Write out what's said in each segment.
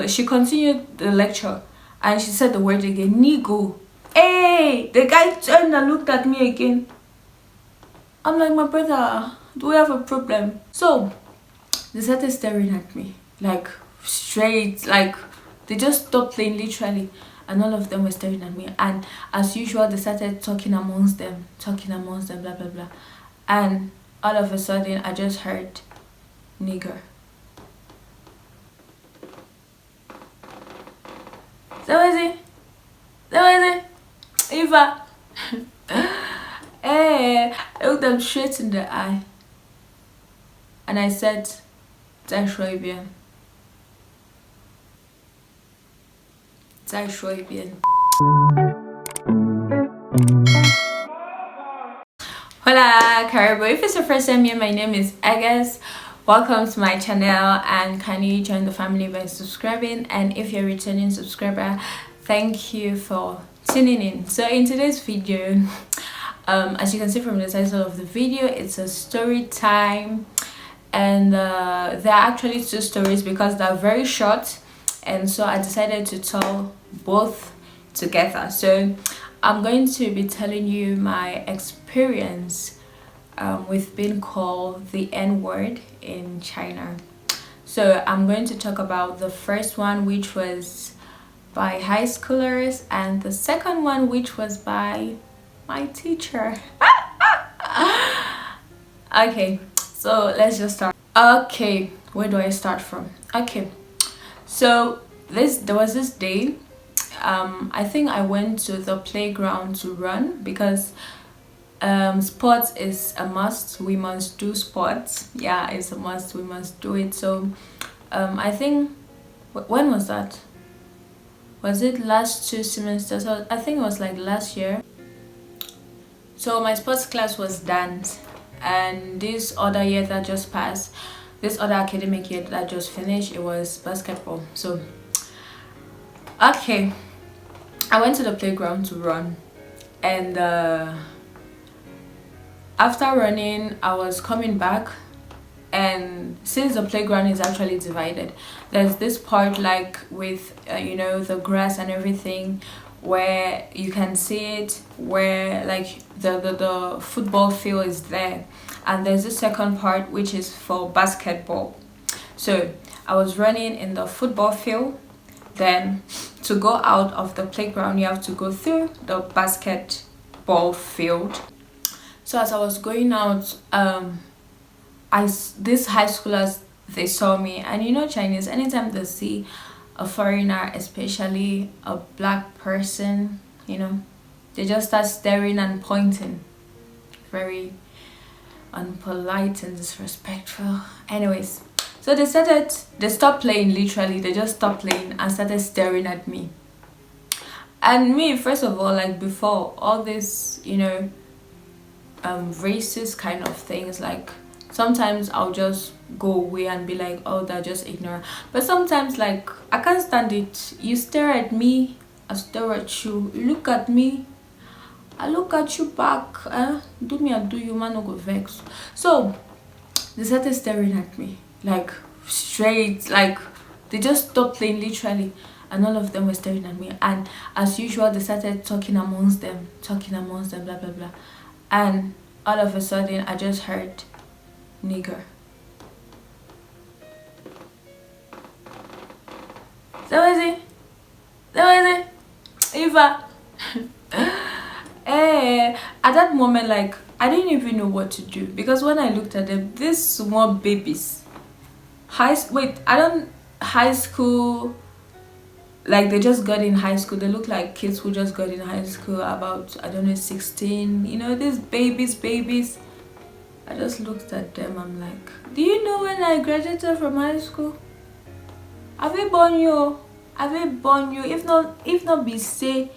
She continued the lecture and she said the word again, Nigo. Hey, the guy turned and looked at me again. I'm like, my brother, do we have a problem? So they started staring at me like straight, like they just stopped playing literally, and all of them were staring at me. And as usual, they started talking amongst them, blah blah blah. And all of a sudden, I just heard nigger. That was it. Eva. Hey, I looked them straight in the eye and I said, Sei bien. Hola, Caribou. If it's your first time here, my name is Agus. Welcome to my channel, and can you join the family by subscribing? And if you're a returning subscriber, thank you for tuning in. So in today's video, as you can see from the title of the video, it's a story time, and there are actually two stories because they're very short, and so I decided to tell both together. So I'm going to be telling you my experience with being called the N-word in China. So I'm going to talk about the first one, which was by high schoolers, and the second one, which was by my teacher. Okay, so let's just start. Okay, where do I start from? Okay, so there was this day, I think I went to the playground to run because sports is a must. We must do sports. Yeah, it's a must. We must do it. So I think, when was that? Was it last 2 semesters? So I think it was like last year. So my sports class was dance, and this other year that just passed, this other academic year that just finished, it was basketball. So okay, I went to the playground to run, and after running I was coming back, and since the playground is actually divided, there's this part like with you know, the grass and everything, where you can see it, where like the football field is there, and there's the second part which is for basketball. So I was running in the football field. Then to go out of the playground, you have to go through the basketball field. So as I was going out, these high schoolers, they saw me, and you know, Chinese, anytime they see a foreigner, especially a black person, you know, they just start staring and pointing. Very unpolite and disrespectful. Anyways, so they stopped playing, literally they just stopped playing and started staring at me. And me, first of all, like before all this, you know, racist kind of things, like sometimes I'll just go away and be like, oh, they're just ignorant. But sometimes, like, I can't stand it. You stare at me, I stare at you. You look at me, I look at you back. Do me, I do you, man, no go vex. So they started staring at me like straight, like they just stopped playing literally, and all of them were staring at me. And as usual, they started talking amongst them, blah blah blah. And all of a sudden, I just heard nigger. That was it. Eva. Hey, at that moment, like, I didn't even know what to do, because when I looked at them, these small babies, high school, like they just got in high school. They look like kids who just got in high school, about, I don't know, 16, you know, these babies. I just looked at them, I'm like, do you know when I graduated from high school? Have they born you? If not be say,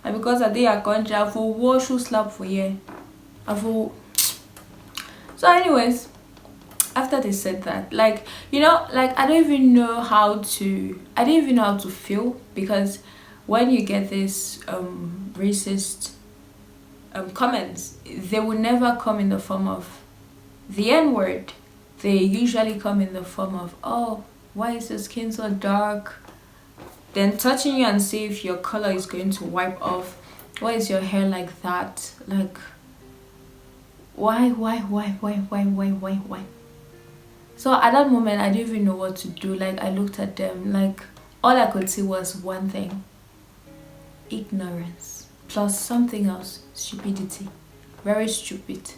and because I did a country, I will wash you slap for you. So anyways, after they said that, like, you know, like I didn't even know how to feel, because when you get this racist comments, they will never come in the form of the N-word. They usually come in the form of, oh, why is your skin so dark? then touching you and see if your color is going to wipe off. Why is your hair like that? Like, why? So at that moment, I didn't even know what to do. Like, I looked at them, like, all I could see was one thing: ignorance plus something else, stupidity. Very stupid.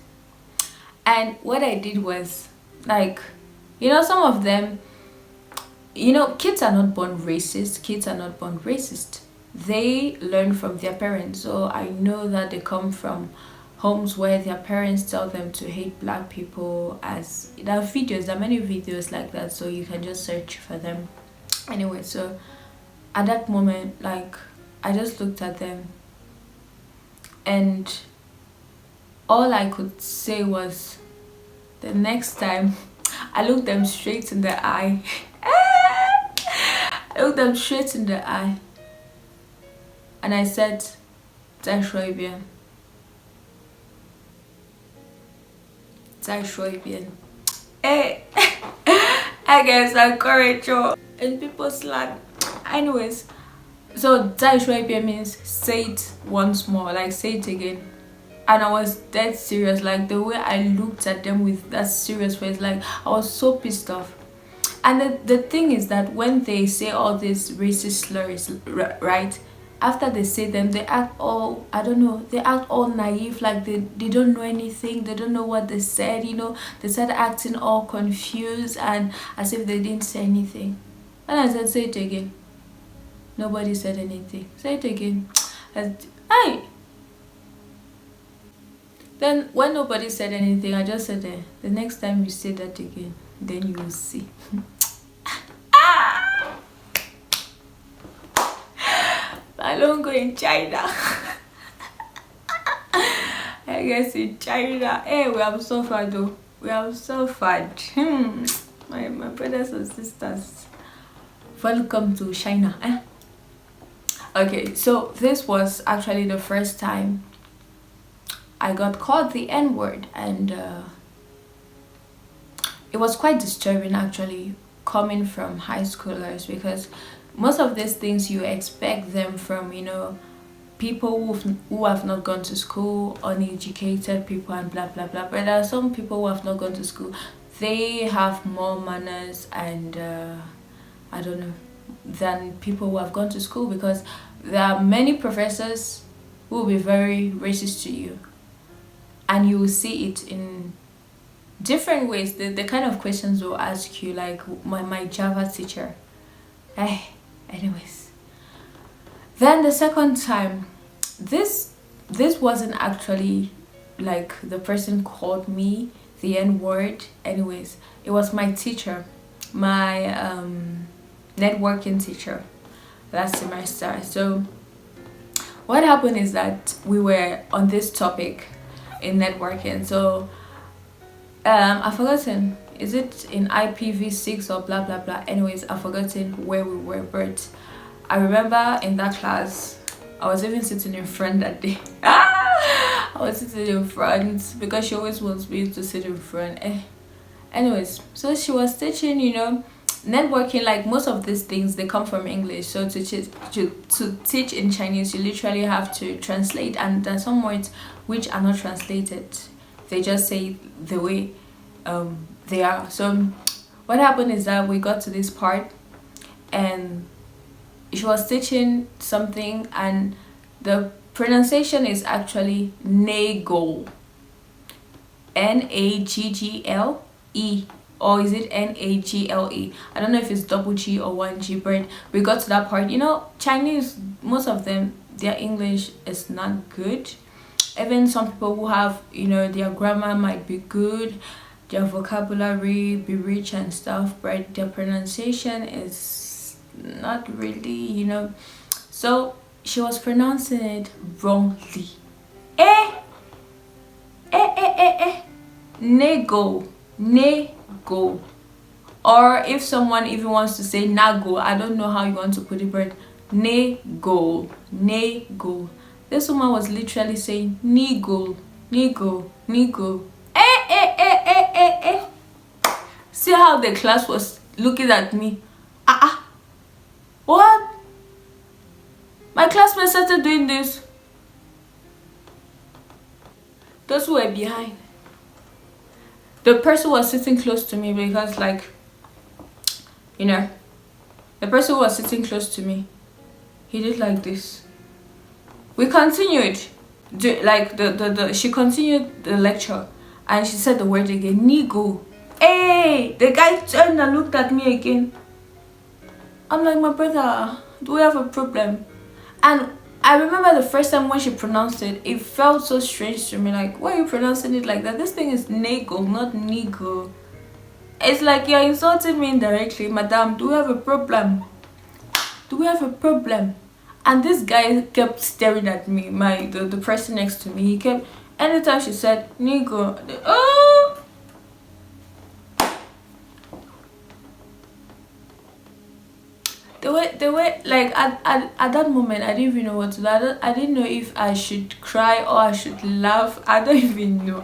And what I did was, like, some of them, kids are not born racist. Kids are not born racist. They learn from their parents. So I know that they come from homes where their parents tell them to hate black people. As there are many videos like that, so you can just search for them. Anyway, so at that moment, like, I just looked at them, and all I could say was, the next time I looked them straight in the eye. I looked them straight in the eye and I said, "Zai shuo bian. Zai shuo bian." Hey, I guess I'm courage in people's slang. Anyways, so "Zai shuo bian" means say it once more, like say it again. And I was dead serious. Like, the way I looked at them with that serious face, like, I was so pissed off. And the thing is that when they say all these racist slurs, right, after they say them, they act all, I don't know, they act all naive, like they don't know anything, they don't know what they said, they started acting all confused and as if they didn't say anything. And I said, "Say it again." Nobody said anything. "Say it again." Hey. Then when nobody said anything, I just said, "The next time you say that again, then you will see." I don't go in China. I guess in China. Hey, we have suffered though. We have suffered. My brothers and sisters, welcome to China. Okay, so this was actually the first time I got called the N-word, and it was quite disturbing actually, coming from high schoolers, because most of these things you expect them from people who have not gone to school, uneducated people and blah blah blah. But there are some people who have not gone to school, they have more manners and I don't know, than people who have gone to school, because there are many professors who will be very racist to you, and you will see it in different ways. The kind of questions they'll ask you, like my Java teacher. Anyways, then the second time, this wasn't actually like the person called me the N-word. Anyways, it was my teacher, my networking teacher last semester. So what happened is that we were on this topic in networking. So I've forgotten, is it in IPv6 or blah blah blah. Anyways, I've forgotten where we were, but I remember in that class I was even sitting in front that day. I was sitting in front because she always wants me to sit in front. Anyways, so she was teaching, networking. Like, most of these things, they come from English, so to teach in Chinese, you literally have to translate, and there are some words which are not translated, they just say the way they are. So what happened is that we got to this part and she was teaching something, and the pronunciation is actually Naggle, Naggle, or is it Nagle? I don't know if it's double G or one G, but we got to that part. Chinese, most of them, their English is not good. Even some people who have, their grammar might be good, their vocabulary be rich and stuff, but their pronunciation is not really, So she was pronouncing it wrongly. Nego. Or if someone even wants to say nago, I don't know how you want to put it, but nego. This woman was literally saying nigo. See how the class was looking at me. What? classmates started doing this. Those who were behind. The person was sitting close to me because, like, you know, the person who was sitting close to me, he did like this. We continued. She continued the lecture, and she said the word again, Nigo. Hey, the guy turned and looked at me again. I'm like, my brother, do we have a problem? And I remember the first time when she pronounced it, it felt so strange to me. Like, why are you pronouncing it like that? This thing is Nego, not Nigo. It's like you're insulting me indirectly. Madam, do we have a problem? Do we have a problem? And this guy kept staring at me, the person next to me. He kept, anytime she said Nigo, oh, the way like at that moment I didn't even know what to do. I didn't know if I should cry or I should laugh. I don't even know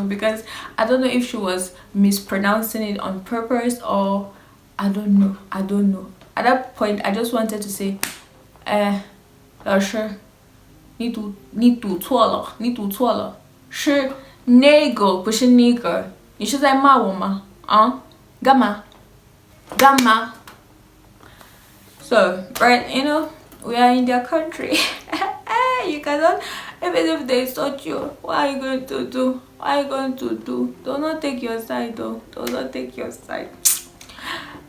because I don't know if she was mispronouncing it on purpose or I don't know. At that point I just wanted to say sure, need to swallow sure, nego pushing nigger, you should say ma woman gamma. So, right, you know, we are in their country. You cannot, even if they insult you, what are you going to do? Do not take your side, though. Do not take your side.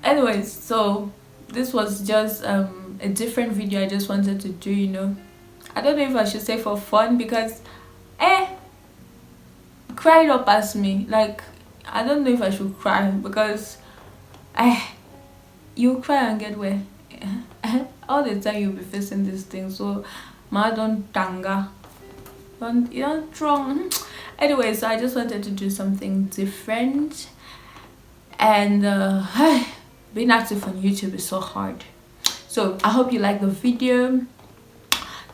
Anyways, so this was just a different video I just wanted to do, you know. I don't know if I should say for fun because, cried up as me. Like, I don't know if I should cry because, you cry and get where? All the time you'll be facing this thing, so ma don't tanga, you don't strong. Anyway, so I just wanted to do something different, and being active on YouTube is so hard. So I hope you like the video.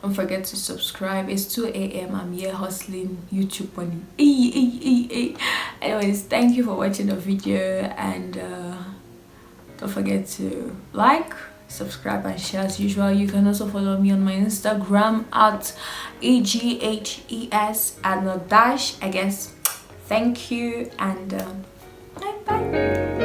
Don't forget to subscribe. It's 2 a.m. I'm here hustling YouTube money. Anyways, thank you for watching the video, and don't forget to like, subscribe and share as usual. You can also follow me on my Instagram at AGHES and a dash, I guess. Thank you, and bye bye.